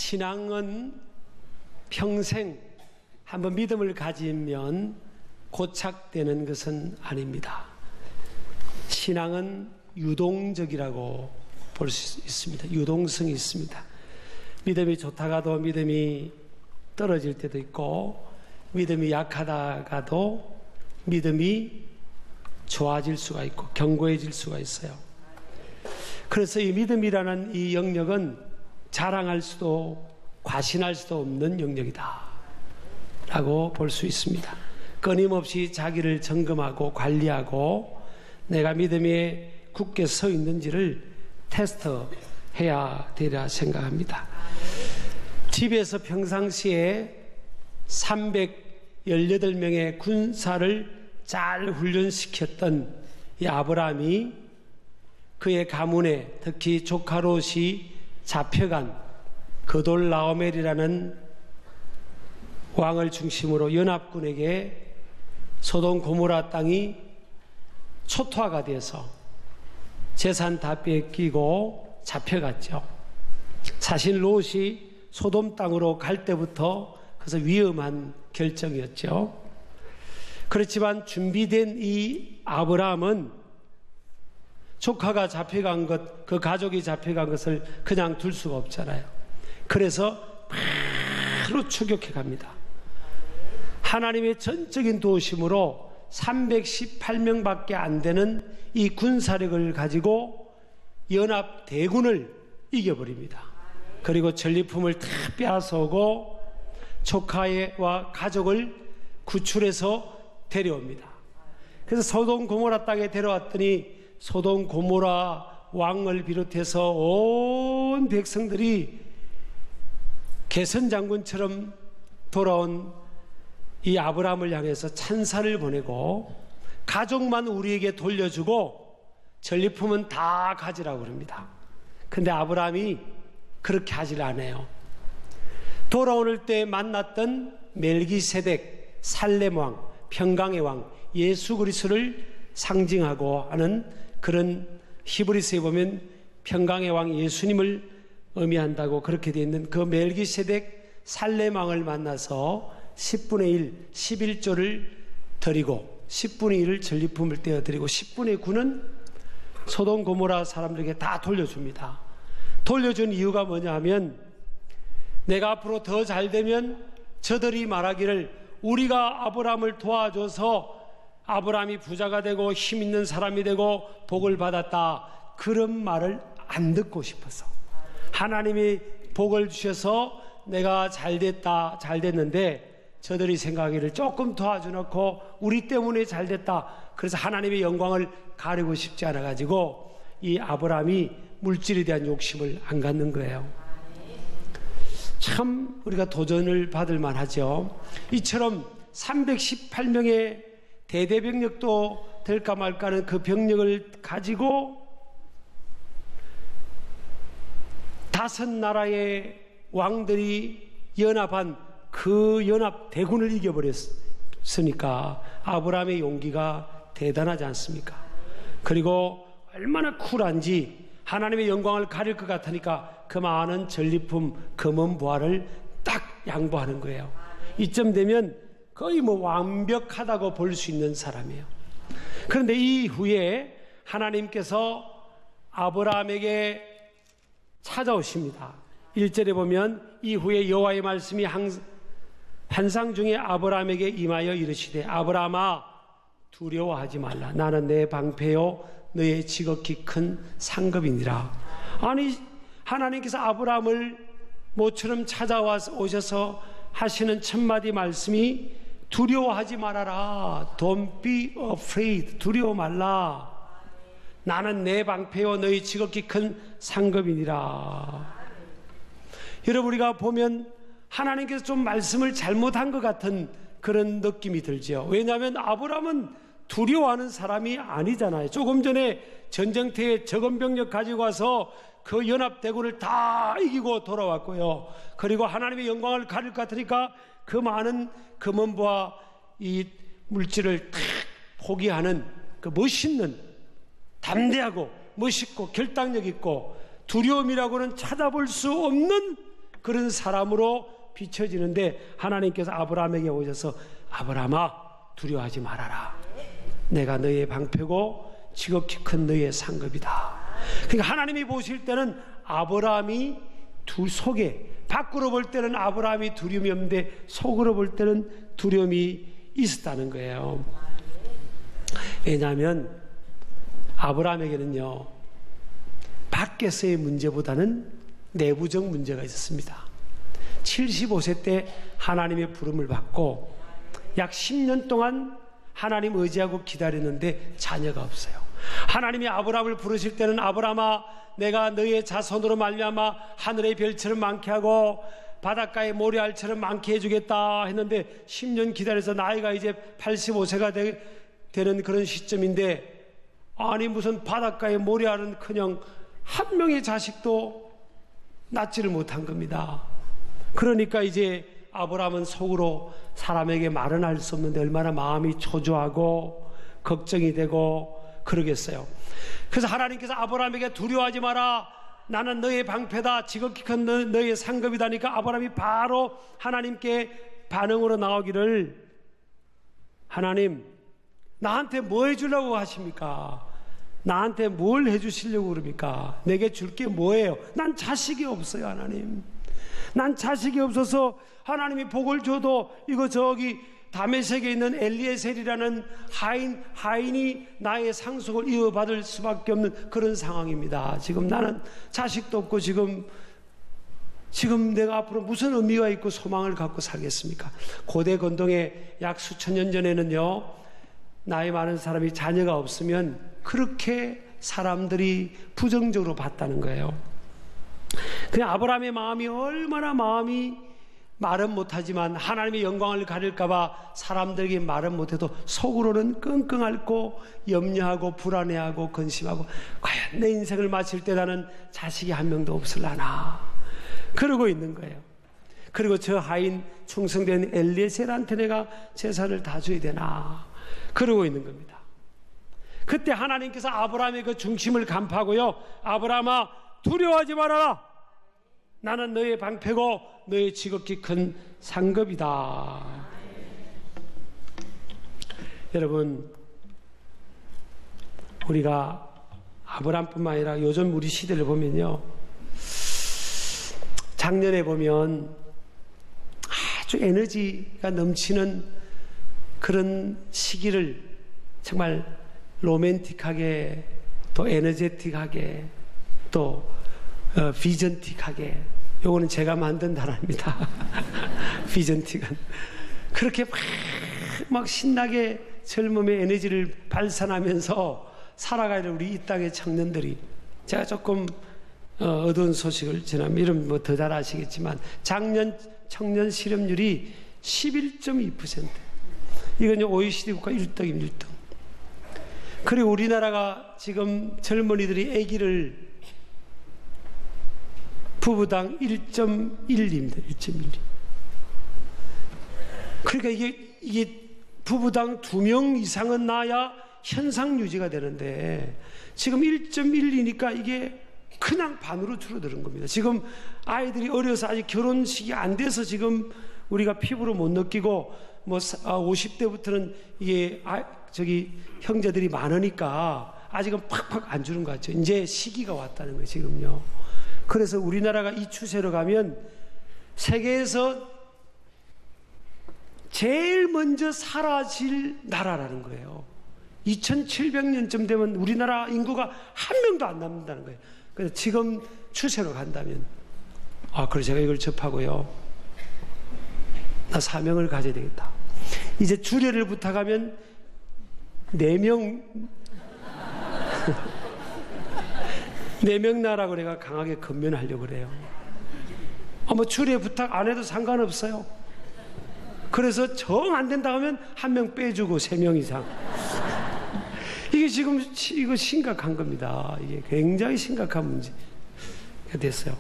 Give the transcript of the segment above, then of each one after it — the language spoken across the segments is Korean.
신앙은 평생 한번 믿음을 가지면 고착되는 것은 아닙니다. 신앙은 유동적이라고 볼 수 있습니다. 유동성이 있습니다. 믿음이 좋다가도 믿음이 떨어질 때도 있고, 믿음이 약하다가도 믿음이 좋아질 수가 있고 견고해질 수가 있어요. 그래서 이 믿음이라는 이 영역은 자랑할 수도 과신할 수도 없는 영역이다 라고 볼 수 있습니다. 끊임없이 자기를 점검하고 관리하고 내가 믿음에 굳게 서 있는지를 테스트해야 되리라 생각합니다. 집에서 평상시에 318명의 군사를 잘 훈련시켰던 이 아브라함이 그의 가문에 특히 조카 롯이 잡혀간 그돌라오멜이라는 왕을 중심으로 연합군에게 소돔 고모라 땅이 초토화가 되어서 재산 다 뺏기고 잡혀갔죠. 사실 롯이 소돔 땅으로 갈 때부터 그래서 위험한 결정이었죠. 그렇지만 준비된 이 아브라함은 조카가 잡혀간 것, 그 가족이 잡혀간 것을 그냥 둘 수가 없잖아요. 그래서 바로 추격해 갑니다. 하나님의 전적인 도우심으로 318명밖에 안 되는 이 군사력을 가지고 연합 대군을 이겨버립니다. 그리고 전리품을 다 빼앗아오고 조카와 가족을 구출해서 데려옵니다. 그래서 소돔 고모라 땅에 데려왔더니 소돔 고모라 왕을 비롯해서 온 백성들이 개선 장군처럼 돌아온 이 아브라함을 향해서 찬사를 보내고 가족만 우리에게 돌려주고 전리품은 다 가지라고 그럽니다. 근데 아브라함이 그렇게 하질 않아요. 돌아올 때 만났던 멜기세덱, 살렘 왕, 평강의 왕, 예수 그리스도를 상징하고 하는 그런 히브리서에 보면 평강의 왕 예수님을 의미한다고 그렇게 되어 있는 그 멜기세덱 살렘 왕을 만나서 10분의 1, 11조를 드리고 10분의 1을 전리품을 떼어드리고 10분의 9는 소돔 고모라 사람들에게 다 돌려줍니다. 돌려준 이유가 뭐냐 하면 내가 앞으로 더 잘되면 저들이 말하기를 우리가 아브라함을 도와줘서 아브라함이 부자가 되고 힘 있는 사람이 되고 복을 받았다, 그런 말을 안 듣고 싶어서 하나님이 복을 주셔서 내가 잘됐다, 잘됐는데 저들이 생각하기를 조금 도와줘놓고 우리 때문에 잘됐다, 그래서 하나님의 영광을 가리고 싶지 않아가지고 이 아브라함이 물질에 대한 욕심을 안 갖는 거예요. 참 우리가 도전을 받을 만하죠. 이처럼 318명의 대대병력도 될까 말까 하는 그 병력을 가지고 5나라의 왕들이 연합한 그 연합 대군을 이겨버렸으니까 아브라함의 용기가 대단하지 않습니까? 그리고 얼마나 쿨한지 하나님의 영광을 가릴 것 같으니까 그 많은 전리품, 금은 보화를 딱 양보하는 거예요. 이쯤 되면 거의 완벽하다고 볼 수 있는 사람이에요. 그런데 이후에 하나님께서 아브라함에게 찾아오십니다. 1절에 보면 이후에 여호와의 말씀이 환상 중에 아브라함에게 임하여 이르시되 아브라함아 두려워하지 말라. 나는 내 방패요 너의 지극히 큰 상급이니라. 아니 하나님께서 아브라함을 모처럼 찾아와 오셔서 하시는 첫마디 말씀이 두려워하지 말아라. Don't be afraid. 두려워 말라. 나는 내 방패요 너희 지극히 큰 상급이니라. 여러분 우리가 보면 하나님께서 좀 말씀을 잘못한 것 같은 그런 느낌이 들죠. 왜냐하면 아브라함은 두려워하는 사람이 아니잖아요. 조금 전에 전쟁터에 적은 병력 가지고 와서 그 연합대군을 다 이기고 돌아왔고요. 그리고 하나님의 영광을 가릴 것 같으니까 그 많은 금은보화 이 물질을 탁 포기하는 그 멋있는, 담대하고 멋있고 결단력 있고 두려움이라고는 찾아볼 수 없는 그런 사람으로 비춰지는데 하나님께서 아브라함에게 오셔서 아브라함아 두려워하지 말아라. 내가 너의 방패고 지극히 큰 너의 상급이다. 그러니까 하나님이 보실 때는 아브라함이 속에 밖으로 볼 때는 아브라함이 두려움이 없는데 속으로 볼 때는 두려움이 있었다는 거예요. 왜냐하면 아브라함에게는요 밖에서의 문제보다는 내부적 문제가 있었습니다. 75세 때 하나님의 부름을 받고 약 10년 동안 하나님 의지하고 기다렸는데 자녀가 없어요. 하나님이 아브라함을 부르실 때는 아브라함아 내가 너의 자손으로 말미암아 하늘의 별처럼 많게 하고 바닷가의 모래알처럼 많게 해주겠다 했는데 10년 기다려서 나이가 이제 85세가 되는 그런 시점인데 아니 무슨 바닷가의 모래알은커녕 한 명의 자식도 낳지를 못한 겁니다. 그러니까 이제 아브라함은 속으로 사람에게 말은 할 수 없는데 얼마나 마음이 초조하고 걱정이 되고 그러겠어요. 그래서 하나님께서 아브라함에게 두려워하지 마라. 나는 너의 방패다. 지극히 큰 너의 상급이다니까 아브라함이 바로 하나님께 반응으로 나오기를 하나님 나한테 뭐 해주려고 하십니까? 나한테 뭘 해주시려고 그럽니까? 내게 줄 게 뭐예요? 난 자식이 없어요 하나님. 난 자식이 없어서 하나님이 복을 줘도 이거 저기 다메섹에 있는 엘리에셀이라는 하인이 나의 상속을 이어받을 수밖에 없는 그런 상황입니다. 지금 나는 자식도 없고 지금 내가 앞으로 무슨 의미가 있고 소망을 갖고 살겠습니까? 고대 건동에 약 수천 년 전에는요 나이 많은 사람이 자녀가 없으면 그렇게 사람들이 부정적으로 봤다는 거예요. 그냥 아브라함의 마음이 얼마나 말은 못하지만 하나님의 영광을 가릴까봐 사람들에게 말은 못해도 속으로는 끙끙 앓고 염려하고 불안해하고 근심하고 과연 내 인생을 마칠 때 나는 자식이 한 명도 없을라나 그러고 있는 거예요. 그리고 저 하인 충성된 엘리에셀한테 내가 재산을 다 줘야 되나 그러고 있는 겁니다. 그때 하나님께서 아브라함의 그 중심을 간파하고요 아브라함아 두려워하지 말아라. 나는 너의 방패고 너의 지극히 큰 상급이다. 여러분 우리가 아브라함뿐만 아니라 요즘 우리 시대를 보면요 작년에 보면 아주 에너지가 넘치는 그런 시기를 정말 로맨틱하게 또 에너제틱하게 또 비전틱하게 요거는 제가 만든 단어입니다. 비전틱은 그렇게 막 신나게 젊음의 에너지를 발산하면서 살아가는 우리 이 땅의 청년들이 제가 조금 어두운 소식을 전하면 이름 뭐 더 잘 아시겠지만 작년 청년 실업률이 11.2%. 이건 OECD 국가 1등입니다. 1등. 그리고 우리나라가 지금 젊은이들이 아기를 부부당 1.1입니다. 1.1. 그러니까 이게 부부당 2명 이상은 낳아야 현상 유지가 되는데 지금 1.1이니까 이게 그냥 반으로 줄어드는 겁니다. 지금 아이들이 어려서 아직 결혼식이 안 돼서 지금 우리가 피부로 못 느끼고 뭐 50대부터는 이게 형제들이 많으니까 아직은 팍팍 안 주는 것 같죠. 이제 시기가 왔다는 거예요. 지금요. 그래서 우리나라가 이 추세로 가면 세계에서 제일 먼저 사라질 나라라는 거예요. 2700년쯤 되면 우리나라 인구가 한 명도 안 남는다는 거예요. 그래서 지금 추세로 간다면 그래서 제가 이걸 접하고요 나 사명을 가져야 되겠다. 이제 주례를 부탁하면 4명 4명 나라고 내가 강하게 건면하려고 그래요. 뭐 주례 부탁 안 해도 상관없어요. 그래서 정 안 된다 하면 1명 빼주고 3명 이상. 이게 지금 이거 심각한 겁니다. 이게 굉장히 심각한 문제가 됐어요.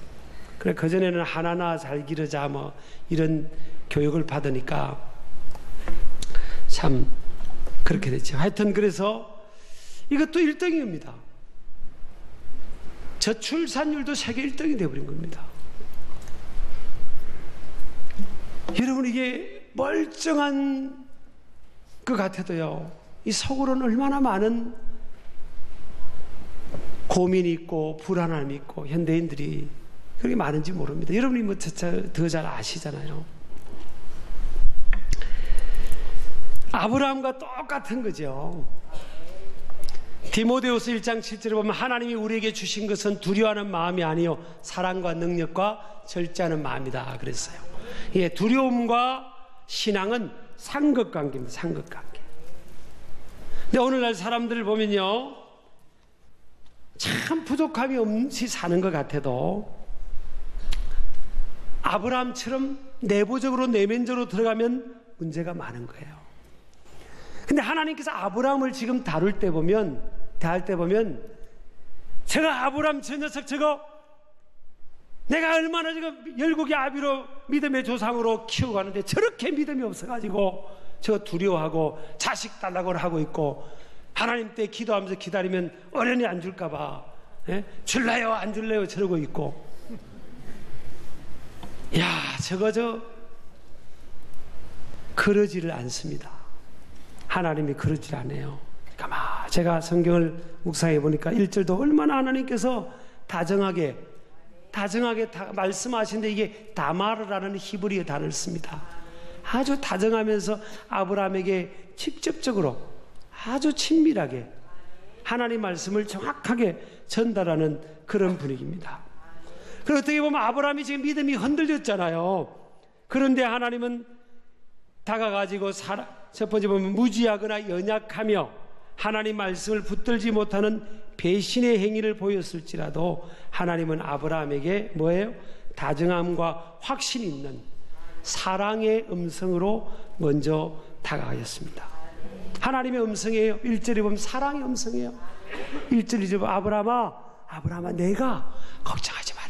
그래 그전에는 하나나 잘 기르자 뭐 이런 교육을 받으니까 참 그렇게 됐죠. 하여튼 그래서 이것도 1등입니다. 저출산율도 세계 1등이 되어버린 겁니다. 여러분, 이게 멀쩡한 것 같아도요, 이 속으로는 얼마나 많은 고민이 있고 불안함이 있고 현대인들이 그렇게 많은지 모릅니다. 여러분이 뭐 더 잘 아시잖아요. 아브라함과 똑같은 거죠. 디모데후서 1장 7절에 보면 하나님이 우리에게 주신 것은 두려워하는 마음이 아니요 사랑과 능력과 절제하는 마음이다 그랬어요. 예, 두려움과 신앙은 상극관계입니다. 상극관계. 근데 오늘날 사람들을 보면요, 참 부족함이 없이 사는 것 같아도 아브라함처럼 내부적으로 내면적으로 들어가면 문제가 많은 거예요. 근데 하나님께서 아브라함을 지금 대할 때 보면 제가 아브라함 저 녀석 저거 내가 얼마나 지금 열국의 아비로 믿음의 조상으로 키우고 가는데 저렇게 믿음이 없어가지고 저 두려워하고 자식 달라고 하고 있고 하나님 때 기도하면서 기다리면 어련히 안 줄까봐 줄래요 안 줄래요 저러고 있고, 야 저거 그러지를 않습니다. 하나님이 그러질 않아요. 가만 제가 성경을 묵상해 보니까 1절도 얼마나 하나님께서 다정하게 말씀하시는데 이게 다마르라는 히브리어 단어를 씁니다. 아주 다정하면서 아브라함에게 직접적으로 아주 친밀하게 하나님 말씀을 정확하게 전달하는 그런 분위기입니다. 그리고 어떻게 보면 아브라함이 지금 믿음이 흔들렸잖아요. 그런데 하나님은 다가가지고 첫 번째 보면 무지하거나 연약하며 하나님 말씀을 붙들지 못하는 배신의 행위를 보였을지라도 하나님은 아브라함에게 뭐예요? 다정함과 확신 있는 사랑의 음성으로 먼저 다가가셨습니다. 하나님의 음성이에요. 1절에 보면 사랑의 음성이에요. 1절에 보면 아브라함아 내가 걱정하지 마라.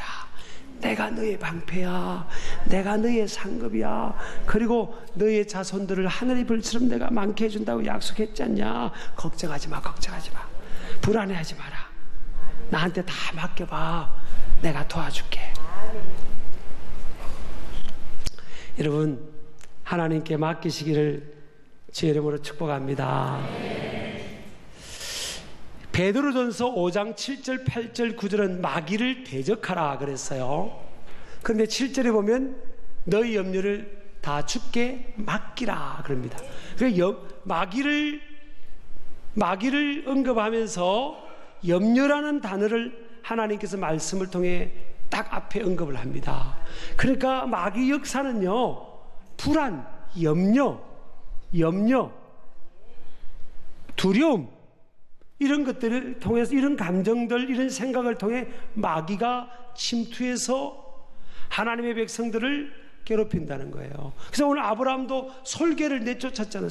내가 너의 방패야. 내가 너의 상급이야. 그리고 너의 자손들을 하늘의 별처럼 내가 많게 해준다고 약속했지 않냐. 걱정하지 마. 불안해하지 마라. 나한테 다 맡겨봐. 내가 도와줄게. 여러분, 하나님께 맡기시기를 주의 이름으로 축복합니다. 베드로전서 5장 7절 8절 9절은 마귀를 대적하라 그랬어요. 그런데 7절에 보면 너희 염려를 다 주께 맡기라 그럽니다. 그래서 마귀를 언급하면서 염려라는 단어를 하나님께서 말씀을 통해 딱 앞에 언급을 합니다. 그러니까 마귀 역사는요, 불안, 염려, 두려움 이런 것들을 통해서 이런 감정들, 이런 생각을 통해 마귀가 침투해서 하나님의 백성들을 괴롭힌다는 거예요. 그래서 오늘 아브라함도 솔개를 내쫓았잖아요.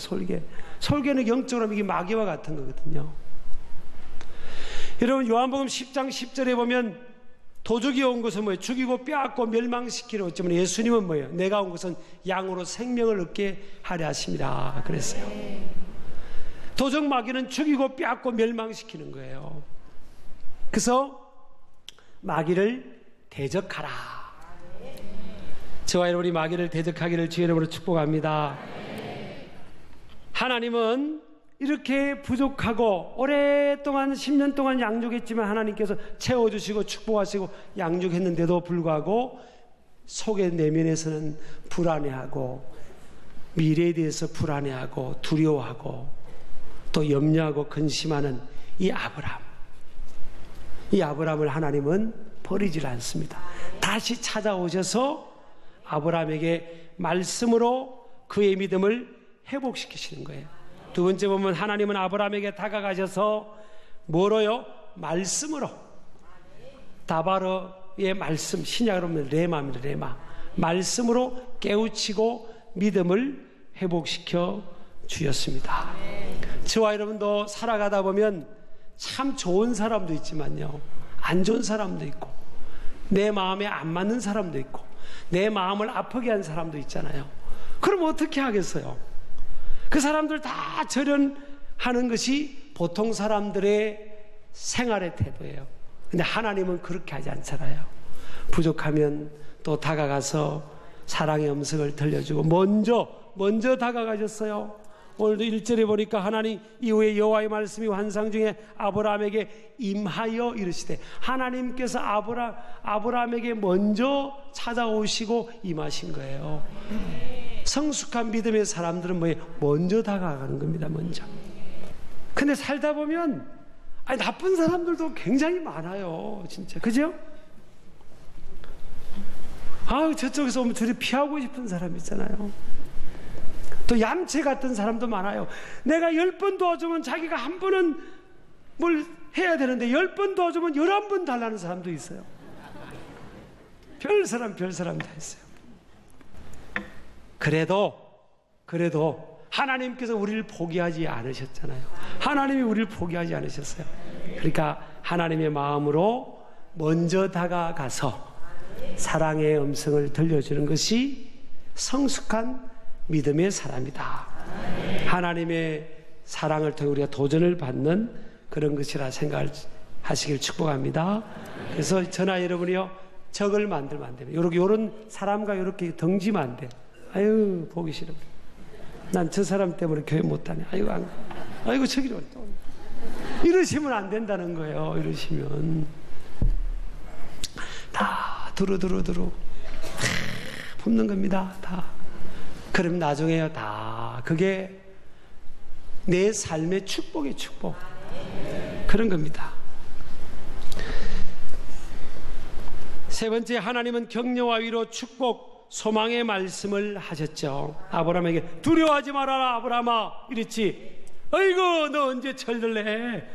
솔개는 영적으로 이게 마귀와 같은 거거든요. 여러분, 요한복음 10장 10절에 보면 도적이 온 것은 뭐예요? 죽이고 빼앗고 멸망시키려 어쩌면 예수님은 뭐예요? 내가 온 것은 양으로 생명을 얻게 하려 하심이라 그랬어요. 도적 마귀는 죽이고 빼앗고 멸망시키는 거예요. 그래서 마귀를 대적하라. 저와 여러분이 마귀를 대적하기를 주의 이름으로 축복합니다. 하나님은 이렇게 부족하고 오랫동안 10년 동안 양육했지만 하나님께서 채워주시고 축복하시고 양육했는데도 불구하고 속의 내면에서는 불안해하고 미래에 대해서 불안해하고 두려워하고 또 염려하고 근심하는 이 아브라함을 하나님은 버리질 않습니다. 다시 찾아오셔서 아브라함에게 말씀으로 그의 믿음을 회복시키시는 거예요. 두 번째 보면 하나님은 아브라함에게 다가가셔서 뭐로요? 말씀으로. 다바르의 말씀, 신약으로 보면 레마입니다. 레마. 말씀으로 깨우치고 믿음을 회복시켜 주셨습니다. 저와 여러분도 살아가다 보면 참 좋은 사람도 있지만요, 안 좋은 사람도 있고 내 마음에 안 맞는 사람도 있고 내 마음을 아프게 한 사람도 있잖아요. 그럼 어떻게 하겠어요? 그 사람들 다 절연하는 것이 보통 사람들의 생활의 태도예요. 근데 하나님은 그렇게 하지 않잖아요. 부족하면 또 다가가서 사랑의 음성을 들려주고 먼저 다가가셨어요. 오늘도 1절에 보니까 하나님 이후에 여호와의 말씀이 환상 중에 아브라함에게 임하여 이르시되, 하나님께서 아브라함에게 먼저 찾아오시고 임하신 거예요. 성숙한 믿음의 사람들은 뭐예요? 먼저 다가가는 겁니다. 먼저. 근데 살다 보면 나쁜 사람들도 굉장히 많아요. 진짜. 그죠? 저쪽에서 오면 저리 피하고 싶은 사람 있잖아요. 또 얌체 같은 사람도 많아요. 내가 10번 도와주면 자기가 한 번은 뭘 해야 되는데 10번 도와주면 11번 달라는 사람도 있어요. 별 사람 다 있어요. 그래도 하나님께서 우리를 포기하지 않으셨잖아요. 하나님이 우리를 포기하지 않으셨어요. 그러니까 하나님의 마음으로 먼저 다가가서 사랑의 음성을 들려주는 것이 성숙한 믿음의 사람이다. 하나님의 사랑을 통해 우리가 도전을 받는 그런 것이라 생각하시길 축복합니다. 그래서 저나 여러분이요, 적을 만들면 안 돼요. 요런 사람과 이렇게 덩지면 안 돼. 아유, 보기 싫어. 난 저 사람 때문에 교회 못 다녀. 아이고 저기로. 이러시면 안 된다는 거예요. 이러시면 다 두루두루 품는 겁니다. 다. 그럼 나중에요, 다 그게 내 삶의 축복의 축복. 그런 겁니다. 세 번째, 하나님은 격려와 위로, 축복, 소망의 말씀을 하셨죠. 아브라함에게 두려워하지 말아라 아브라함아 이랬지. 아이고 너 언제 철들래?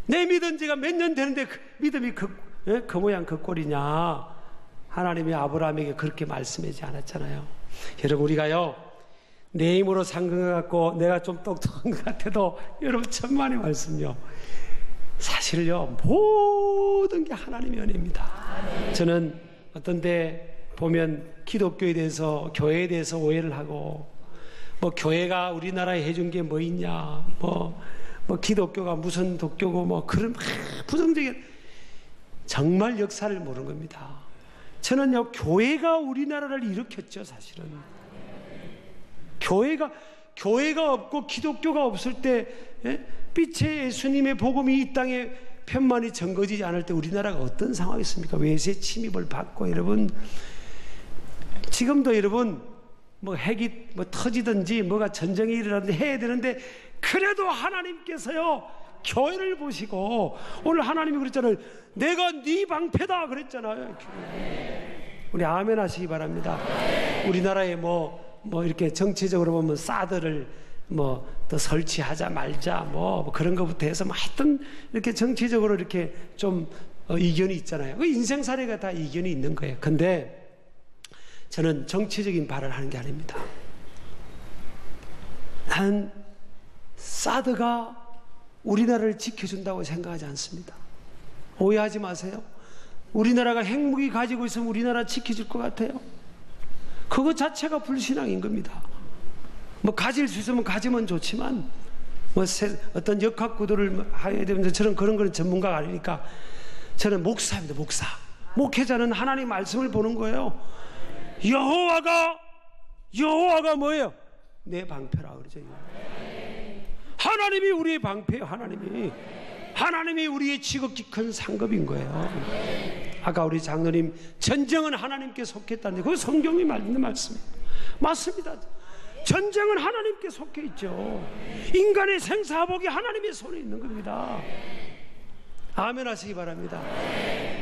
내 믿은 지가 몇 년 되는데 믿음이 그 모양 그 꼴이냐. 하나님이 아브라함에게 그렇게 말씀하지 않았잖아요. 여러분, 우리가요 내 힘으로 산 것 같고 내가 좀 똑똑한 것 같아도 여러분 천만의 말씀요, 사실요 모든 게 하나님의 은혜입니다. 저는 어떤 때 보면 기독교에 대해서, 교회에 대해서 오해를 하고, 뭐 교회가 우리나라에 해준 게 뭐 있냐, 뭐 기독교가 무슨 독교고 뭐 그런 부정적인, 정말 역사를 모르는 겁니다. 저는요 교회가 우리나라를 일으켰죠. 사실은 교회가 없고 기독교가 없을 때, 빛의 예수님의 복음이 이 땅에 편만이 전거지지 않을 때 우리나라가 어떤 상황이었습니까? 외세 침입을 받고. 여러분, 지금도 여러분 뭐 핵이 뭐 터지든지 뭐가 전쟁이 일어나든지 해야 되는데, 그래도 하나님께서요 교회를 보시고, 오늘 하나님이 그랬잖아요. 내가 네 방패다 그랬잖아요. 우리 아멘 하시기 바랍니다. 우리나라에 뭐 이렇게 정치적으로 보면 사드를 뭐 더 설치하자 말자 뭐 그런 것부터 해서 뭐 하여튼 이렇게 정치적으로 이렇게 좀 이견이 있잖아요. 그 인생 사례가 다 이견이 있는 거예요. 근데 저는 정치적인 발언을 하는 게 아닙니다. 난 사드가 우리나라를 지켜준다고 생각하지 않습니다. 오해하지 마세요. 우리나라가 핵무기 가지고 있으면 우리나라 지켜줄 것 같아요? 그것 자체가 불신앙인 겁니다. 뭐 가질 수 있으면 가지면 좋지만 뭐 어떤 역학구도를 해야 되면서, 저는 그런 거는 전문가가 아니니까, 저는 목사입니다. 목사. 목회자는 하나님 말씀을 보는 거예요. 여호와가 뭐예요? 내 방패라 그러죠. 하나님이 우리의 방패예요. 하나님이 우리의 지극히 큰 상급인 거예요. 아까 우리 장로님, 전쟁은 하나님께 속했다는데 그거 성경이 말하는 말씀이에요. 맞습니다. 전쟁은 하나님께 속해 있죠. 인간의 생사복이 하나님의 손에 있는 겁니다. 아멘 하시기 바랍니다.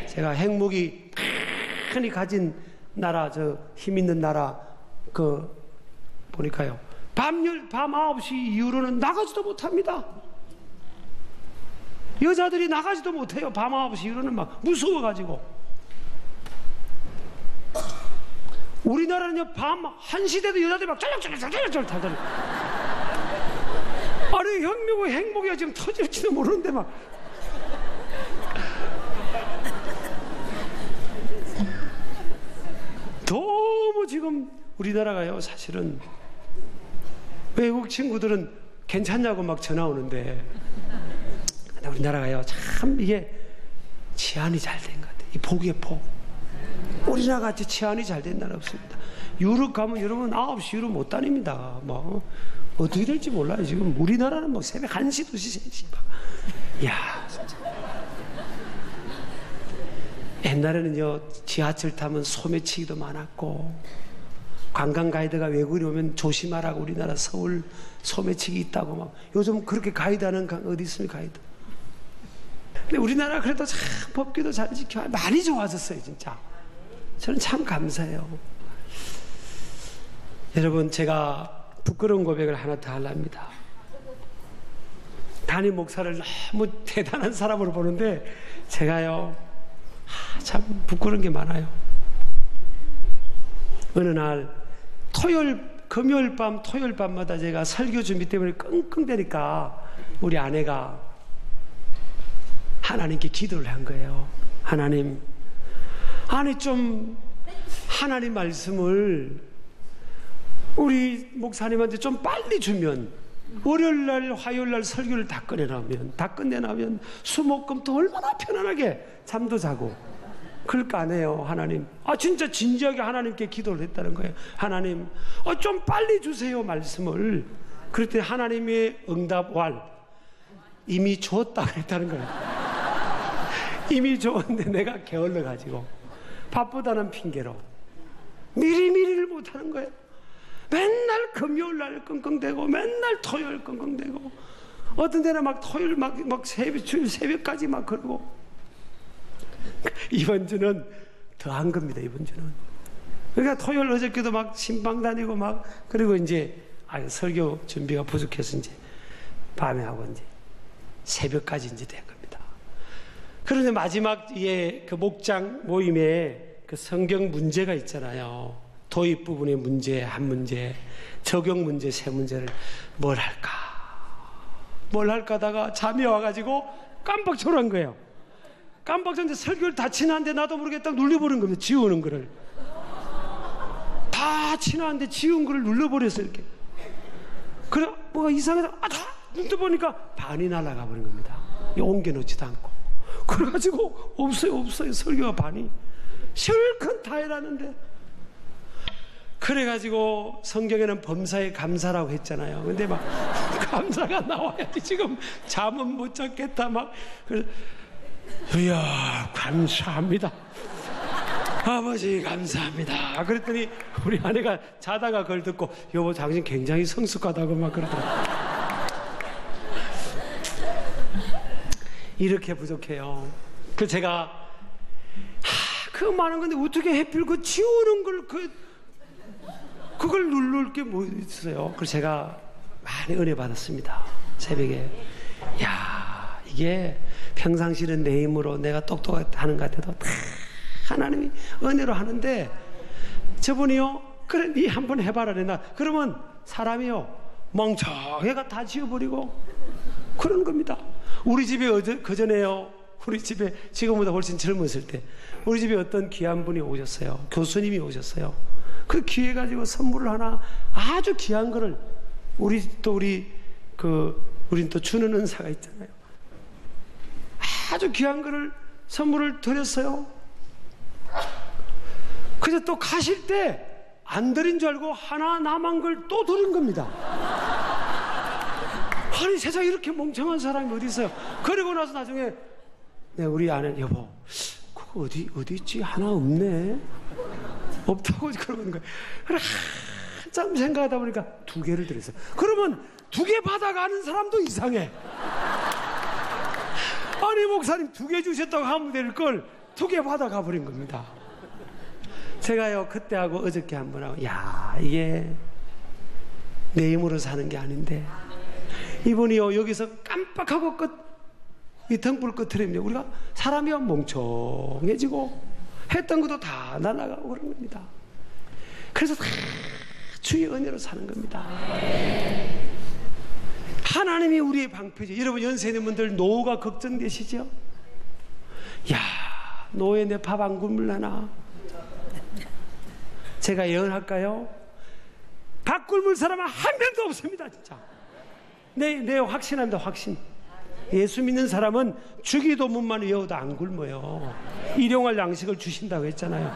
제가 핵무기 많이 가진 나라, 저 힘 있는 나라 보니까요, 밤 9시 이후로는 나가지도 못합니다. 여자들이 나가지도 못해요. 밤 9시 이후로는 막 무서워가지고. 우리나라는요 밤 1시 돼도 여자들이 막 쩔쩔쩔쩔쩔 타더니, 아니 혁명의 행복이가 지금 터질지도 모르는데 막 너무 지금 우리나라가요, 사실은 외국 친구들은 괜찮냐고 막 전화 오는데, 우리나라가요 참 이게 치안이 잘 된 것 같아요. 이 폭이에요, 폭. 우리나라 같이 치안이 잘 된 나라 없습니다. 유럽 가면 여러분 9시 유럽 못 다닙니다. 뭐 어떻게 될지 몰라요. 지금 우리나라는 뭐 새벽 1시, 2시, 3시 막. 야, 진짜. 옛날에는요, 지하철 타면 소매치기도 많았고, 관광 가이드가 외국인이 오면 조심하라고 우리나라 서울 소매치기 있다고 막. 요즘 그렇게 가이드 하는 어디 있습니까, 가이드? 근데 우리나라 그래도 참 법규도 잘 지켜. 많이 좋아졌어요, 진짜. 저는 참 감사해요. 여러분, 제가 부끄러운 고백을 하나 더 하려합니다. 담임 목사를 너무 대단한 사람으로 보는데 제가요, 참 부끄러운 게 많아요. 어느 날 금요일 밤, 토요일 밤마다 제가 설교 준비 때문에 끙끙대니까 우리 아내가 하나님께 기도를 한 거예요. 하나님, 아니 좀 하나님 말씀을 우리 목사님한테 좀 빨리 주면, 월요일날 화요일날 설교를 다 끝내나면 수목금도 얼마나 편안하게 잠도 자고 그럴까 안 해요. 하나님, 진짜 진지하게 하나님께 기도를 했다는 거예요. 하나님, 좀 빨리 주세요 말씀을. 그랬더니 하나님의 응답 이미 줬다 그랬다는 거예요. 이미 줬는데 내가 게을러 가지고 바쁘다는 핑계로 미리미리를 못하는 거예요. 맨날 금요일날 끙끙대고 맨날 토요일 끙끙대고, 어떤 데는 막 토요일 막 새벽까지 막 그러고. 이번 주는 더한 겁니다. 이번 주는. 그러니까 토요일 어저께도 막 신방 다니고 막, 그리고 이제 설교 준비가 부족해서 이제 밤에 하고 이제 새벽까지 이제 된 겁니다. 그런데 마지막 그 목장 모임에 그 성경 문제가 있잖아요. 도입 부분의 문제 한 문제, 적용 문제 세 문제를 뭘 할까 하다가 잠이 와가지고 깜빡 졸은 거예요. 깜빡 전에 설교를 다 치는데 나도 모르게 딱 눌러버린 겁니다. 지우는 거를 다 치는데 지운 거를 눌러버렸어요. 이렇게. 그래 뭐가 이상해서 다 눌러보니까 반이 날아가 버린 겁니다. 옮겨놓지도 않고. 그래가지고 없어요. 설교가 반이 실컷 다 해놨는데. 그래가지고 성경에는 범사에 감사라고 했잖아요. 근데 막 감사가 나와야지 지금 잠은 못 잤겠다 막. 그래서 이야 감사합니다. 아버지 감사합니다. 그랬더니 우리 아내가 자다가 그걸 듣고, 여보 당신 굉장히 성숙하다고 막 그러더라고요. 이렇게 부족해요. 그 제가 그 많은 건데 어떻게 해필 그 지우는 걸 그걸 누를 게 뭐 있어요. 그래서 제가 많이 은혜 받았습니다. 새벽에. 야, 이게 평상시는 내 힘으로 내가 똑똑하는 것 같아도 다 하나님이 은혜로 하는데, 저분이요, 그래 니 한번 해봐라 내나. 그러면 사람이요 멍청해가 다 지워버리고 그런 겁니다. 우리 집에 그전에요, 우리 집에 지금보다 훨씬 젊었을 때 우리 집에 어떤 귀한 분이 오셨어요. 교수님이 오셨어요. 그 기회 가지고 선물을 하나, 아주 귀한 거를, 우린 또 주는 은사가 있잖아요. 아주 귀한 거를 선물을 드렸어요. 그래서 또 가실 때 안 드린 줄 알고 하나 남은 걸 또 드린 겁니다. 아니 세상에 이렇게 멍청한 사람이 어디 있어요. 그리고 나서 나중에 우리 아내, 여보 그거 어디 있지? 하나 없네. 없다고 그러는 거예요. 그래 한참 생각하다 보니까 2개를 드렸어요. 그러면 2개 받아가는 사람도 이상해. 아니 목사님 2개 주셨다고 하면 될 걸 2개 받아가 버린 겁니다. 제가요 그때하고 어저께 한 번 하고, 야 이게 내 힘으로 사는 게 아닌데, 이분이요 여기서 깜빡하고 이 등불 끝으로요 우리가 사람이요 멍청해지고 했던 것도 다 날아가고 그런 겁니다. 그래서 다 주의 은혜로 사는 겁니다. 하나님이 우리의 방패죠. 여러분 연세 있는 분들 노후가 걱정되시죠? 야 노후에 내 밥 안 굶을라나. 제가 예언할까요? 밥 굶을 사람은 한 명도 없습니다. 진짜 내 확신합니다. 확신. 예수 믿는 사람은 주기도문만 외워도 안 굶어요. 일용할 양식을 주신다고 했잖아요.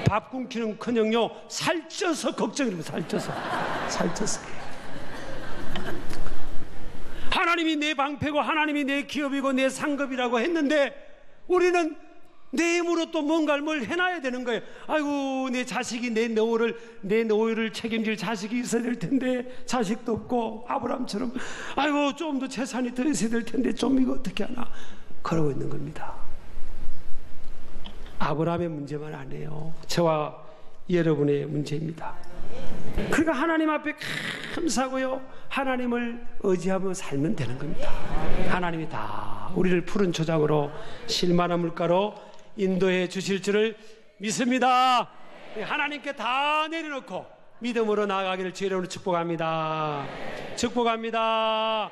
밥 굶기는커녕요 살쪄서 걱정입니다. 살쪄서. 하나님이 내 방패고 하나님이 내 기업이고 내 상급이라고 했는데 우리는 내 힘으로 또 뭔가를 뭘 해놔야 되는 거예요. 아이고, 내 자식이 내 노후를 책임질 자식이 있어야 될 텐데 자식도 없고, 아브라함처럼 아이고 좀 더 재산이 더 있어야 될 텐데 좀 이거 어떻게 하나, 그러고 있는 겁니다. 아브라함의 문제만 아니에요. 저와 여러분의 문제입니다. 그러니까 하나님 앞에 감사하고요, 하나님을 의지하며 살면 되는 겁니다. 하나님이 다 우리를 푸른 초장으로 실만한 물가로 인도해 주실 줄을 믿습니다. 하나님께 다 내려놓고 믿음으로 나아가기를 주의 이름으로 축복합니다. 축복합니다.